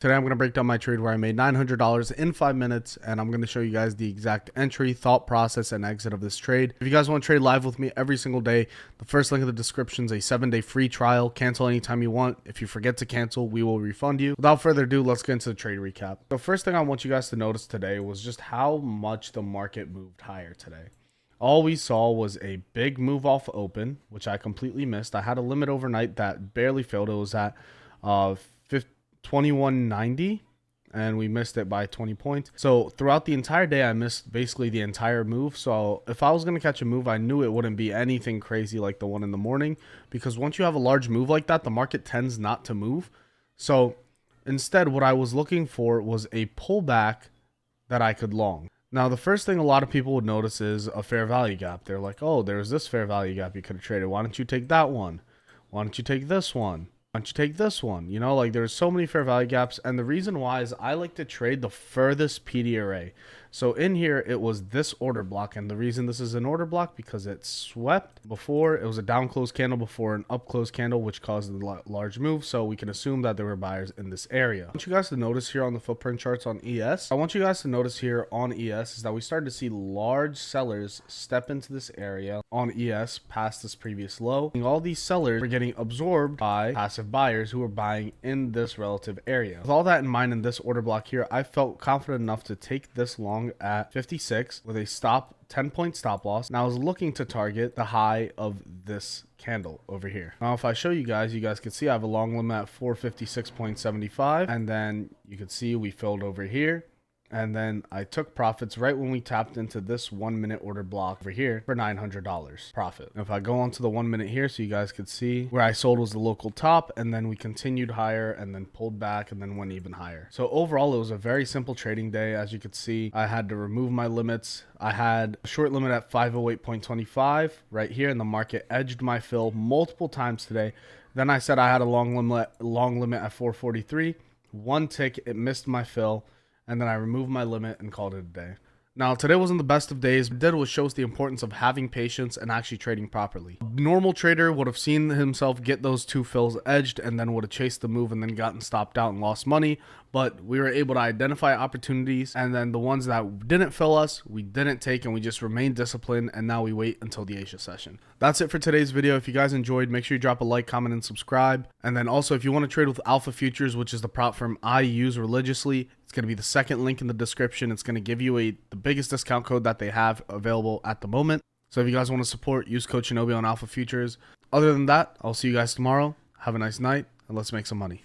Today I'm going to break down my trade where I made $900 in 5 minutes, and I'm going to show you guys the exact entry, thought process, and exit of this trade. If you guys want to trade live with me every single day, the first link in the description is a 7-day free trial. Cancel anytime you want. If you forget to cancel, we will refund you. Without further ado, let's get into the trade recap. The first thing I want you guys to notice today was just how much the market moved higher today. All we saw was a big move off open, which I completely missed. I had a limit overnight that barely filled. It was at 2190, and we missed it by 20 points. So throughout the entire day, I missed basically the entire move. So if I was going to catch a move, I knew it wouldn't be anything crazy like the one in the morning, because once you have a large move like that, the market tends not to move. So instead, what I was looking for was a pullback that I could long. Now, the first thing a lot of people would notice is a fair value gap. They're like, oh, there's this fair value gap you could have traded. Why don't you take that one? Why don't you take this one? Why don't you take this one? You know, like there's so many fair value gaps. And the reason why is I like to trade the furthest PD array. So in here, it was this order block. And the reason this is an order block, because it swept before. It was a down close candle before an up close candle, which caused a large move. So we can assume that there were buyers in this area. I want you guys to notice here on the footprint charts on ES. I want you guys to notice here on ES is that we started to see large sellers step into this area on ES past this previous low. And all these sellers were getting absorbed by passive buyers who were buying in this relative area. With all that in mind, in this order block here, I felt confident enough to take this long at 56 with a 10-point stop loss. And I was looking to target the high of this candle over here. Now, if I show you guys can see I have a long limit at 456.75, and then you can see we filled over here. And then I took profits right when we tapped into this 1 minute order block over here for $900 profit. If I go on to the 1 minute here, so you guys could see where I sold was the local top, and then we continued higher and then pulled back and then went even higher. So overall, it was a very simple trading day. As you could see, I had to remove my limits. I had a short limit at 508.25 right here, and the market edged my fill multiple times today. Then I said I had a long limit at 443. One tick, it missed my fill. And then I removed my limit and called it a day. Now, today wasn't the best of days. What it did was shows the importance of having patience and actually trading properly. A normal trader would have seen himself get those two fills edged and then would have chased the move and then gotten stopped out and lost money. But we were able to identify opportunities, and then the ones that didn't fill us, we didn't take, and we just remained disciplined, and now we wait until the Asia session. That's it for today's video. If you guys enjoyed, make sure you drop a like, comment, and subscribe. And then also, if you want to trade with Alpha Futures, which is the prop firm I use religiously, it's going to be the second link in the description. It's going to give you the biggest discount code that they have available at the moment. So if you guys want to support, use code Shinobi on Alpha Futures. Other than that, I'll see you guys tomorrow. Have a nice night, and let's make some money.